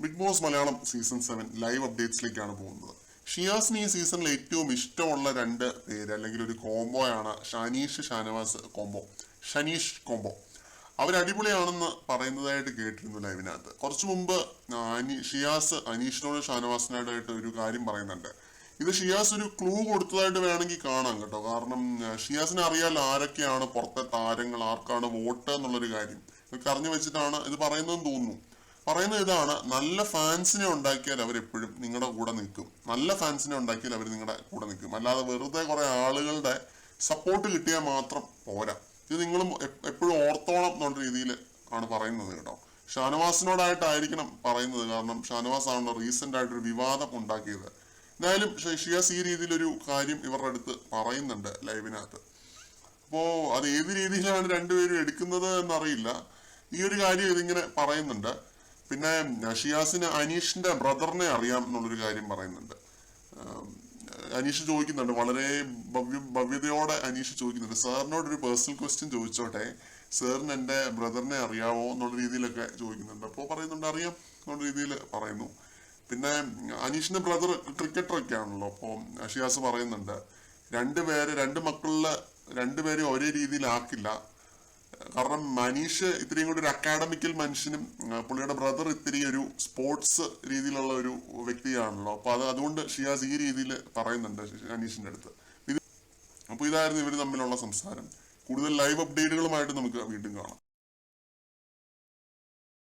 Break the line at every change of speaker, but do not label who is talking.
Big Boss Malayalam season 7 live അപ്ഡേറ്റ്സിലേക്കാണ് പോകുന്നത്. ഷിയാസിന് ഈ സീസണിൽ ഏറ്റവും ഇഷ്ടമുള്ള രണ്ട് പേര് അല്ലെങ്കിൽ ഒരു കോംബോയാണ് ഷാനീഷ് ഷാനവാസ് കോംബോ. ഷനീഷ് കോംബോ അവരടിപൊളിയാണെന്ന് പറയുന്നതായിട്ട് കേട്ടിരുന്നു ലൈവിനകത്ത്. കുറച്ചു മുമ്പ് ഷിയാസ് അനീഷിനോട് ഷാനവാസിനോടായിട്ട് ഒരു കാര്യം പറയുന്നുണ്ട്. ഇത് ഷിയാസ് ഒരു ക്ലൂ കൊടുത്തതായിട്ട് വേണമെങ്കിൽ കാണാം കേട്ടോ. കാരണം ഷിയാസിനെ അറിയാലോ ആരൊക്കെയാണ് പുറത്തെ താരങ്ങൾ, ആർക്കാണ് വോട്ട് എന്നുള്ളൊരു കാര്യം ഇതൊക്കെ അറിഞ്ഞു വെച്ചിട്ടാണ് ഇത് പറയുന്നതെന്ന് തോന്നുന്നു. പറയുന്നത് ഇതാണ്: നല്ല ഫാൻസിനെ ഉണ്ടാക്കിയാൽ അവരെപ്പോഴും നിങ്ങളുടെ കൂടെ നിൽക്കും. നല്ല ഫാൻസിനെ ഉണ്ടാക്കിയാൽ അവർ നിങ്ങളുടെ കൂടെ നിൽക്കും. അല്ലാതെ വെറുതെ കുറെ ആളുകളുടെ സപ്പോർട്ട് കിട്ടിയാൽ മാത്രം പോരാ. ഇത് നിങ്ങളും എപ്പോഴും ഓർത്തോണം എന്നുള്ള രീതിയിൽ ആണ് പറയുന്നത് കേട്ടോ. ഷാനവാസിനോടായിട്ടായിരിക്കണം പറയുന്നത്. കാരണം ഷാനവാസ് ആണല്ലോ റീസെന്റ് ആയിട്ടൊരു വിവാദം ഉണ്ടാക്കിയത്. എന്തായാലും ഷിയാസ് ഈ രീതിയിലൊരു കാര്യം ഇവരുടെ അടുത്ത് പറയുന്നുണ്ട് ലൈവിനകത്ത്. അപ്പോ അത് ഏത് രീതിയിലാണ് രണ്ടുപേരും എടുക്കുന്നത് എന്നറിയില്ല. ഈ ഒരു കാര്യം ഇതിങ്ങനെ പറയുന്നുണ്ട്. പിന്നെ ഷിയാസിന് അനീഷിന്റെ ബ്രദറിനെ അറിയാം എന്നുള്ളൊരു കാര്യം പറയുന്നുണ്ട്. അനീഷ് ചോദിക്കുന്നുണ്ട്, വളരെ ഭവ്യതയോടെ അനീഷ് ചോദിക്കുന്നുണ്ട്, സാറിനോട് ഒരു പേഴ്സണൽ ക്വസ്റ്റ്യൻ ചോദിച്ചോട്ടെ, സാറിന് എൻ്റെ ബ്രദറിനെ അറിയാമോ എന്നുള്ള രീതിയിലൊക്കെ ചോദിക്കുന്നുണ്ട്. അപ്പോൾ പറയുന്നുണ്ട് അറിയാം എന്നുള്ള രീതിയിൽ പറയുന്നു. പിന്നെ അനീഷിന്റെ ബ്രദർ ക്രിക്കറ്ററൊക്കെ ആണല്ലോ. അപ്പോൾ ഷിയാസ് പറയുന്നുണ്ട് രണ്ട് മക്കളിലെ രണ്ടുപേരും ഒരേ രീതിയിലാക്കില്ല. കാരണം മനീഷ് ഇത്രയും കൂടി ഒരു അക്കാഡമിക്കൽ മനുഷ്യനും പുള്ളിയുടെ ബ്രദർ ഇത്തിരി ഒരു സ്പോർട്സ് രീതിയിലുള്ള ഒരു വ്യക്തിയാണല്ലോ. അപ്പൊ അതുകൊണ്ട് ഷിയാസ് ഈ രീതിയിൽ പറയുന്നുണ്ട് അനീഷിന്റെ അടുത്ത്. അപ്പൊ ഇതായിരുന്നു ഇവർ തമ്മിലുള്ള സംസാരം. കൂടുതൽ ലൈവ് അപ്ഡേറ്റുകളുമായിട്ട് നമുക്ക് വീണ്ടും കാണാം.